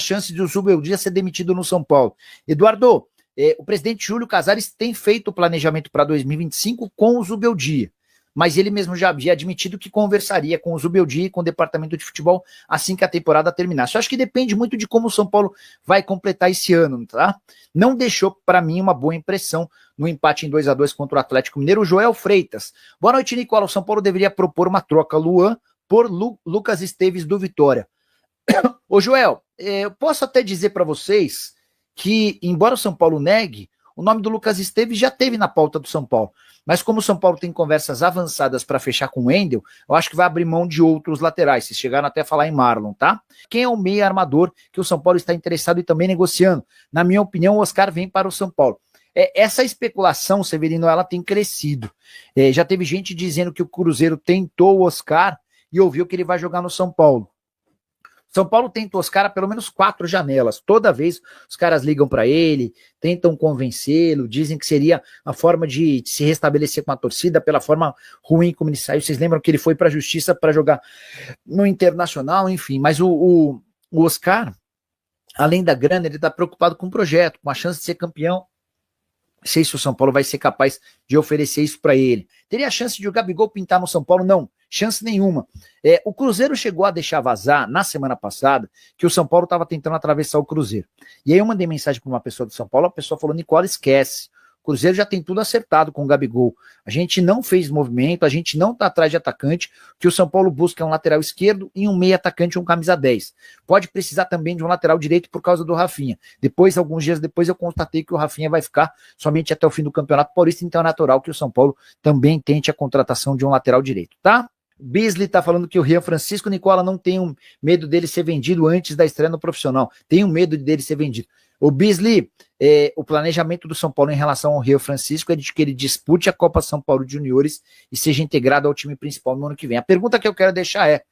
chance de o Zubeldia ser demitido no São Paulo. Eduardo, o presidente Júlio Casares tem feito o planejamento para 2025 com o Zubeldia, mas ele mesmo já havia admitido que conversaria com o Zubeldia e com o departamento de futebol assim que a temporada terminasse. Eu acho que depende muito de como o São Paulo vai completar esse ano, tá? Não deixou para mim uma boa impressão no empate em 2-2 contra o Atlético Mineiro. O Joel Freitas. Boa noite, Nicola. O São Paulo deveria propor uma troca Luan por Lucas Esteves do Vitória. Ô Joel, eu posso até dizer para vocês que, embora o São Paulo negue, o nome do Lucas Esteves já teve na pauta do São Paulo. Mas como o São Paulo tem conversas avançadas para fechar com o Wendel, eu acho que vai abrir mão de outros laterais. Vocês chegaram até a falar em Marlon, tá? Quem é o meia armador que o São Paulo está interessado e também negociando? Na minha opinião, o Oscar vem para o São Paulo. Essa especulação, Severino, ela tem crescido. Já teve gente dizendo que o Cruzeiro tentou o Oscar e ouviu que ele vai jogar no São Paulo. São Paulo tenta o Oscar há pelo menos 4 janelas. Toda vez os caras ligam para ele, tentam convencê-lo, dizem que seria a forma de se restabelecer com a torcida, pela forma ruim como ele saiu. Vocês lembram que ele foi para a justiça para jogar no Internacional, enfim. Mas o Oscar, além da grana, ele está preocupado com o projeto, com a chance de ser campeão. Não sei se o São Paulo vai ser capaz de oferecer isso para ele. Teria a chance de o Gabigol pintar no São Paulo? Não, chance nenhuma. O Cruzeiro chegou a deixar vazar na semana passada que o São Paulo estava tentando atravessar o Cruzeiro. E aí eu mandei mensagem para uma pessoa do São Paulo, a pessoa falou: Nicola, esquece. O Cruzeiro já tem tudo acertado com o Gabigol. A gente não fez movimento, a gente não está atrás de atacante. O que o São Paulo busca é um lateral esquerdo e um meia atacante, um camisa 10. Pode precisar também de um lateral direito por causa do Rafinha. Depois, alguns dias depois, eu constatei que o Rafinha vai ficar somente até o fim do Campeonato Paulista, então é natural que o São Paulo também tente a contratação de um lateral direito, tá? Beasley tá falando que o Rian Francisco, Nicola, não tem medo dele ser vendido antes da estreia no profissional. Tenho medo dele ser vendido. O Beasley, o planejamento do São Paulo em relação ao Rian Francisco é de que ele dispute a Copa São Paulo de Juniores e seja integrado ao time principal no ano que vem. A pergunta que eu quero deixar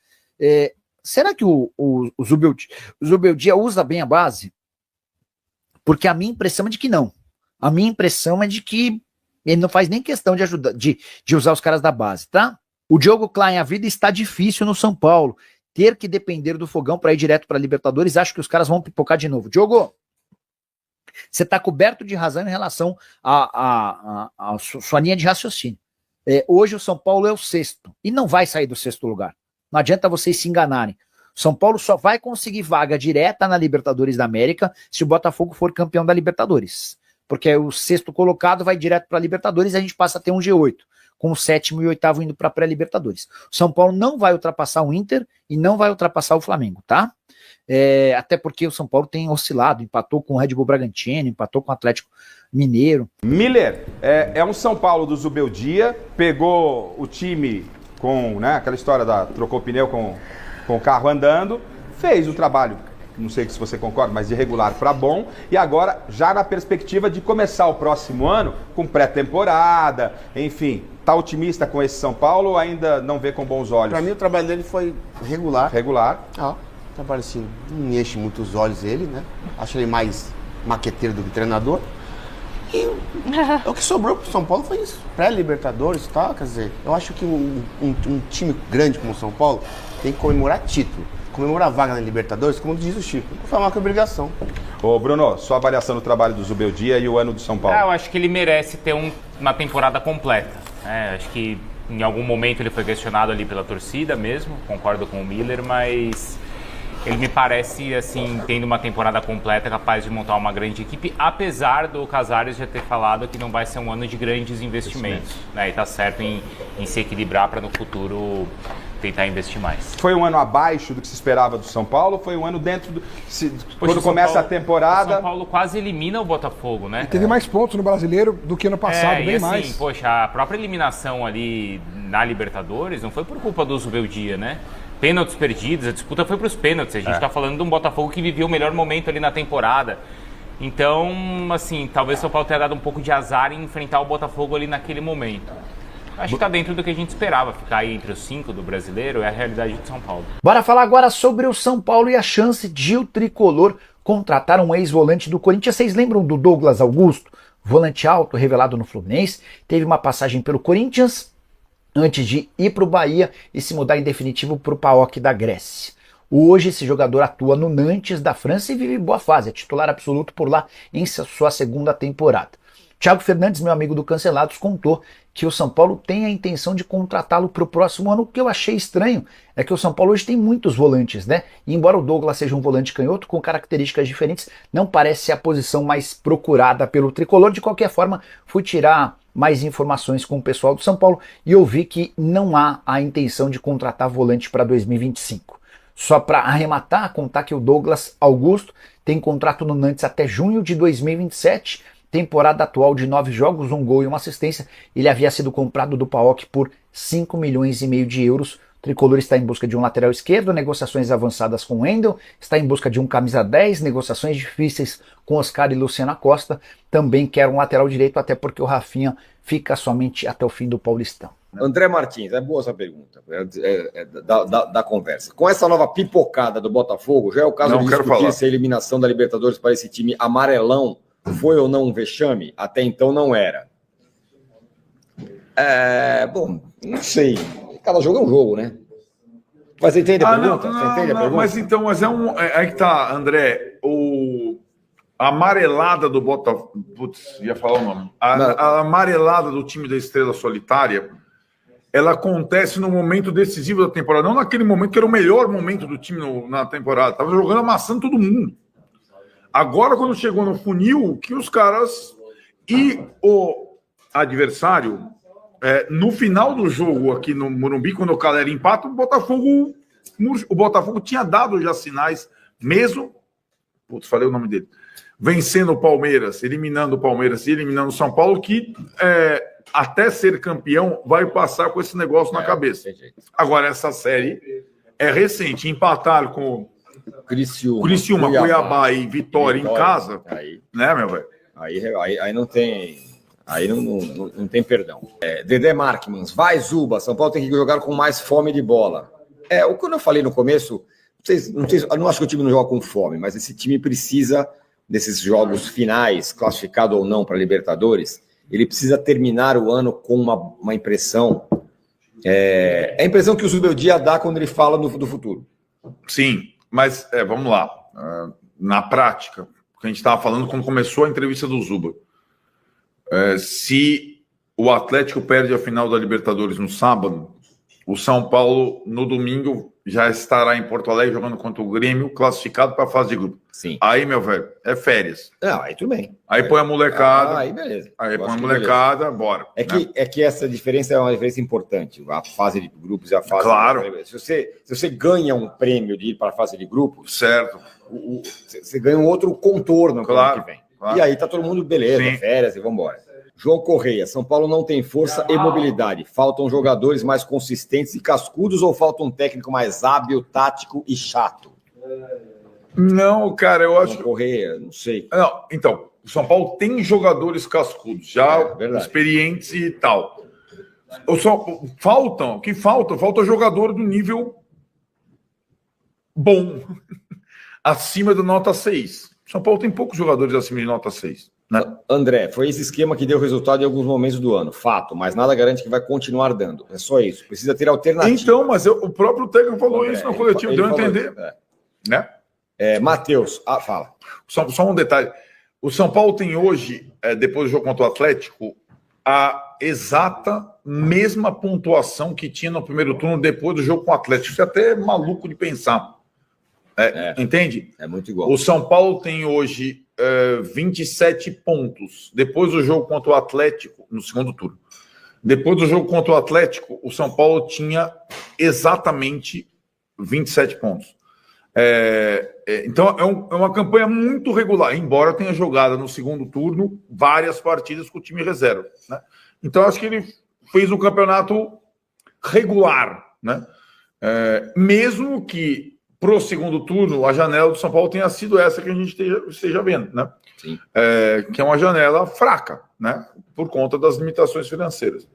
será que o Zubeldia usa bem a base? Porque a minha impressão é de que não. A minha impressão é de que ele não faz nem questão de ajudar, de usar os caras da base, tá? O Diogo Klein, a vida está difícil no São Paulo. Ter que depender do fogão para ir direto para a Libertadores, acho que os caras vão pipocar de novo. Diogo, você está coberto de razão em relação à sua linha de raciocínio. Hoje o São Paulo é o 6º e não vai sair do 6º lugar. Não adianta vocês se enganarem. O São Paulo só vai conseguir vaga direta na Libertadores da América se o Botafogo for campeão da Libertadores. Porque o 6º colocado vai direto para a Libertadores e a gente passa a ter um G8. Com o 7º e 8º indo para a pré-Libertadores. O São Paulo não vai ultrapassar o Inter e não vai ultrapassar o Flamengo, tá? Até porque o São Paulo tem oscilado, empatou com o Red Bull Bragantino, empatou com o Atlético Mineiro. Miller, é um São Paulo do Zubeldia, pegou o time com, né, aquela história trocou o pneu com o carro andando, fez o trabalho, não sei se você concorda, mas de regular para bom, e agora já na perspectiva de começar o próximo ano com pré-temporada, enfim, tá otimista com esse São Paulo ou ainda não vê com bons olhos? Para mim o trabalho dele foi regular. Regular. Trabalho assim, não enche muito os olhos ele, né? Acho ele mais maqueteiro do que treinador. E o que sobrou pro São Paulo foi isso, pré-Libertadores e tal, quer dizer, eu acho que um time grande como o São Paulo tem que comemorar título. Comemorar a vaga na Libertadores, como diz o Chico, foi uma obrigação. Ô Bruno, sua avaliação do trabalho do Zubeldia e o ano do São Paulo? Eu acho que ele merece ter uma temporada completa. Acho que em algum momento ele foi questionado ali pela torcida mesmo, concordo com o Miller, mas ele me parece, assim, tendo uma temporada completa, capaz de montar uma grande equipe, apesar do Casares já ter falado que não vai ser um ano de grandes investimentos, né? E tá certo em se equilibrar para no futuro tentar investir mais. Foi um ano abaixo do que se esperava do São Paulo? Foi um ano dentro do... quando começa a temporada... O São Paulo quase elimina o Botafogo, né? E teve mais pontos no Brasileiro do que ano passado, bem assim, mais. Poxa, a própria eliminação ali na Libertadores não foi por culpa do Zubeldia, né? Pênaltis perdidos, a disputa foi para os pênaltis. A gente está falando de um Botafogo que viveu o melhor momento ali na temporada. Então, assim, talvez o São Paulo tenha dado um pouco de azar em enfrentar o Botafogo ali naquele momento. Acho que está dentro do que a gente esperava, ficar aí entre os 5 do Brasileiro, é a realidade de São Paulo. Bora falar agora sobre o São Paulo e a chance de o Tricolor contratar um ex-volante do Corinthians. Vocês lembram do Douglas Augusto? Volante alto, revelado no Fluminense, teve uma passagem pelo Corinthians antes de ir para o Bahia e se mudar em definitivo para o PAOK da Grécia. Hoje esse jogador atua no Nantes da França e vive boa fase, é titular absoluto por lá em sua segunda temporada. Thiago Fernandes, meu amigo do Cancelados, contou que o São Paulo tem a intenção de contratá-lo para o próximo ano. O que eu achei estranho é que o São Paulo hoje tem muitos volantes, né? E embora o Douglas seja um volante canhoto com características diferentes, não parece ser a posição mais procurada pelo tricolor. De qualquer forma, fui tirar mais informações com o pessoal do São Paulo e ouvi que não há a intenção de contratar volante para 2025. Só para arrematar, contar que o Douglas Augusto tem contrato no Nantes até junho de 2027, temporada atual de 9 jogos, 1 gol e uma assistência. Ele havia sido comprado do PAOK por 5 milhões e meio de euros. O tricolor está em busca de um lateral esquerdo, negociações avançadas com o Wendel, está em busca de um camisa 10, negociações difíceis com Oscar e Luciano Costa. Também quer um lateral direito, até porque o Rafinha fica somente até o fim do Paulistão. André Martins, é boa essa pergunta, da conversa. Com essa nova pipocada do Botafogo, já é o caso de discutir se a eliminação da Libertadores para esse time amarelão foi ou não um vexame? Até então não era. Bom, não sei. Cada jogo é um jogo, né? Mas você entende a pergunta? Mas aí que tá, André. A amarelada do Botafogo. Putz, ia falar o nome. A amarelada do time da Estrela Solitária, ela acontece no momento decisivo da temporada. Não naquele momento que era o melhor momento do time na temporada. Tava jogando, amassando todo mundo. Agora, quando chegou no funil, que os caras e o adversário, no final do jogo aqui no Morumbi, quando o Calera empata, o Botafogo tinha dado já sinais, mesmo, falei o nome dele, vencendo o Palmeiras, eliminando o Palmeiras e eliminando o São Paulo, que até ser campeão vai passar com esse negócio na cabeça. Agora, essa série é recente, empatar com Criciúma, Cuiabá e Vitória em casa, né, meu velho? Aí não tem. Aí não tem perdão. Dedé Markmans, vai Zuba, São Paulo tem que jogar com mais fome de bola. Quando eu falei no começo, eu não acho que o time não joga com fome, mas esse time precisa, desses jogos finais, classificado ou não para Libertadores, ele precisa terminar o ano com uma impressão. É a impressão que o Zubeldia dá quando ele fala do futuro. Sim. Mas, vamos lá, na prática, o que a gente estava falando quando começou a entrevista do Zuba, se o Atlético perde a final da Libertadores no sábado, o São Paulo, no domingo, já estará em Porto Alegre jogando contra o Grêmio, classificado para a fase de grupo. Sim. Aí, meu velho, é férias. Não, aí tudo bem. Aí põe a molecada. Aí beleza. Aí põe a molecada, beleza. Bora. É que essa diferença é uma diferença importante. A fase de grupos e a fase... Claro. Se você ganha um prêmio de ir para a fase de grupos... Certo. Você ganha um outro contorno no ano que vem. Claro. E aí tá todo mundo, beleza, Sim. Férias e vambora. João Correia, São Paulo não tem força e mobilidade. Faltam jogadores mais consistentes e cascudos ou falta um técnico mais hábil, tático e chato? Não, cara, eu acho... João Correia, não sei. Não, então, o São Paulo tem jogadores cascudos, já experientes e tal. Falta jogador do nível bom, acima da nota 6. O São Paulo tem poucos jogadores acima de nota 6. Né? André, foi esse esquema que deu resultado em alguns momentos do ano. Fato, mas nada garante que vai continuar dando. É só isso. Precisa ter alternativa. Então, mas o próprio técnico falou isso no coletivo, deu a entender. Né? Matheus, fala. Só um detalhe. O São Paulo tem hoje, depois do jogo contra o Atlético, a exata mesma pontuação que tinha no primeiro turno depois do jogo com o Atlético. Isso é até maluco de pensar. Entende? É muito igual. O São Paulo tem hoje 27 pontos. Depois do jogo contra o Atlético, no segundo turno. Depois do jogo contra o Atlético, o São Paulo tinha exatamente 27 pontos. Então, é uma campanha muito regular, embora tenha jogado no segundo turno várias partidas com o time reserva. Né? Então, acho que ele fez um campeonato regular. Né? Mesmo que pro segundo turno, a janela do São Paulo tenha sido essa que a gente esteja vendo, né? Sim. Que é uma janela fraca, né? Por conta das limitações financeiras.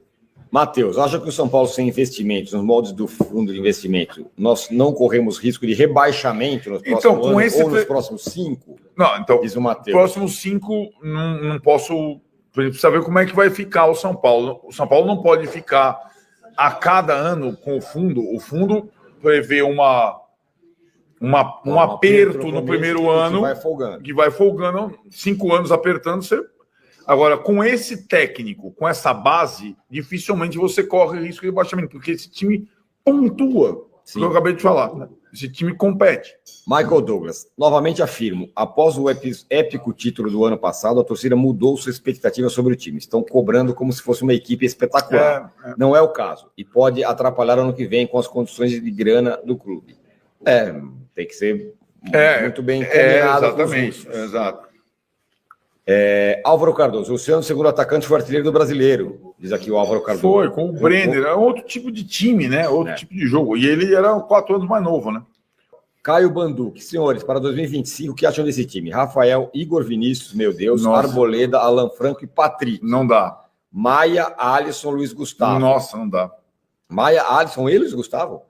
Matheus, acha que o São Paulo sem investimentos, nos moldes do fundo de investimento, nós não corremos risco de rebaixamento nos próximos anos ou nos próximos 5? Não, então, diz o Matheus. Próximos 5, não posso... Precisa ver como é que vai ficar o São Paulo. O São Paulo não pode ficar a cada ano com o fundo. O fundo prevê uma um aperto no primeiro ano, que vai folgando. 5 anos apertando, você... Agora, com esse técnico, com essa base, dificilmente você corre risco de rebaixamento, porque esse time pontua, que eu acabei de falar, né? Esse time compete. Michael Douglas, novamente afirmo, após o épico título do ano passado, a torcida mudou sua expectativa sobre o time. Estão cobrando como se fosse uma equipe espetacular. Não é o caso. E pode atrapalhar ano que vem com as condições de grana do clube. Tem que ser muito bem combinado. Exatamente, exato. Álvaro Cardoso, o Luciano, segundo atacante, foi artilheiro do Brasileiro, diz aqui o Álvaro Cardoso. Foi, com o Brenner, é outro tipo de time, né? Outro tipo de jogo. E ele era 4 anos mais novo, né? Caio Banduque, senhores, para 2025, o que acham desse time? Rafael, Igor Vinícius, meu Deus, Arboleda, Alan Franco e Patrick. Não dá. Maia, Alisson, Luiz Gustavo. Nossa, não dá. Maia, Alisson e Luiz Gustavo?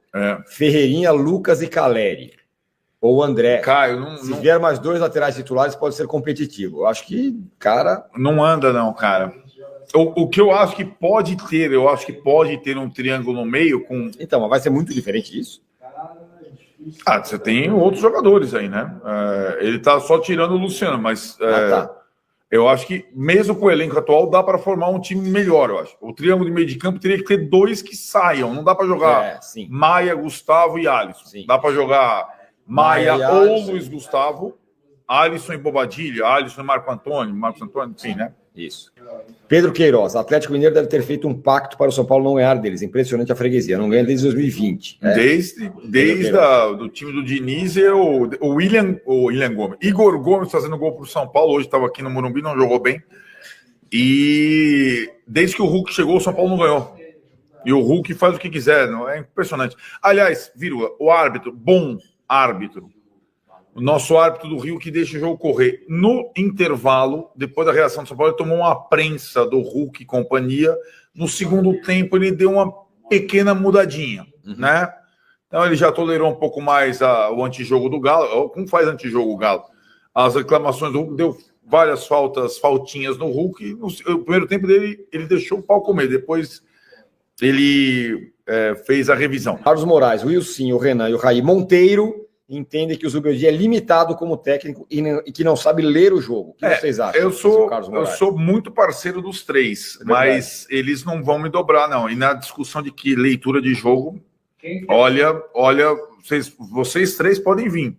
Ferreirinha, Lucas e Caleri. Ou André. Caio, se vier mais 2 laterais titulares, pode ser competitivo. Eu acho que, cara... Não anda, não, cara. O que eu acho que pode ter, um triângulo no meio com... Então, mas vai ser muito diferente disso? Você tem outros jogadores aí, né? Ele tá só tirando o Luciano, mas eu acho que, mesmo com o elenco atual, dá para formar um time melhor, eu acho. O triângulo de meio de campo teria que ter 2 que saiam. Não dá para jogar Maia, Gustavo e Alisson. Dá para jogar... Maia ou Alisson. Luiz Gustavo, Alisson e Bobadilha, Alisson e Marcos Antônio, sim, né? Isso. Pedro Queiroz, Atlético Mineiro deve ter feito um pacto para o São Paulo não ganhar deles. Impressionante a freguesia, não ganha desde 2020. Desde do time do Diniz e o William Gomes. Igor Gomes fazendo gol para o São Paulo, hoje estava aqui no Morumbi, não jogou bem. E desde que o Hulk chegou, o São Paulo não ganhou. E o Hulk faz o que quiser, não é impressionante. Aliás, vírgula, o árbitro, bom árbitro, o nosso árbitro do Rio, que deixa o jogo correr. No intervalo, depois da reação do São Paulo, ele tomou uma prensa do Hulk e companhia. No segundo tempo, ele deu uma pequena mudadinha, né? Então, ele já tolerou um pouco mais o antijogo do Galo. Como faz antijogo o Galo? As reclamações do Hulk, deu várias faltinhas no Hulk. No primeiro tempo dele, ele deixou o pau comer. Depois, ele... fez a revisão. Carlos Moraes, o Wilson, o Renan e o Raí Monteiro entendem que o Zubeldia é limitado como técnico e que não sabe ler o jogo. O que vocês acham? Eu sou muito parceiro dos 3, mas eles não vão me dobrar, não. E na discussão de que leitura de jogo, olha, vocês 3 podem vir.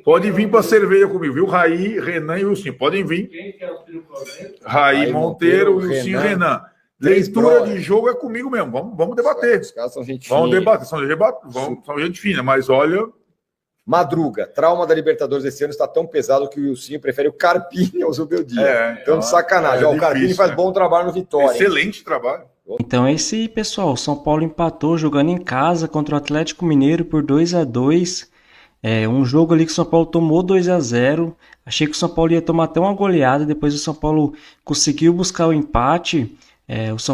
Podem vir para a cerveja comigo, viu? Raí, Renan e Wilson, podem vir. Raí Monteiro, Wilson e Renan. Leitura de jogo é comigo mesmo. Vamos debater. Os caras são gente fina. Vamos debater. São gente fina, mas olha... Madruga, trauma da Libertadores esse ano está tão pesado que o Wilson prefere o Carpini ao Zubeldia. Então, de sacanagem. O Carpini faz bom trabalho no Vitória. Excelente trabalho. Então é isso aí, pessoal. O São Paulo empatou jogando em casa contra o Atlético Mineiro por 2-2. Um jogo ali que o São Paulo tomou 2-0. Achei que o São Paulo ia tomar até uma goleada. Depois o São Paulo conseguiu buscar o empate. O São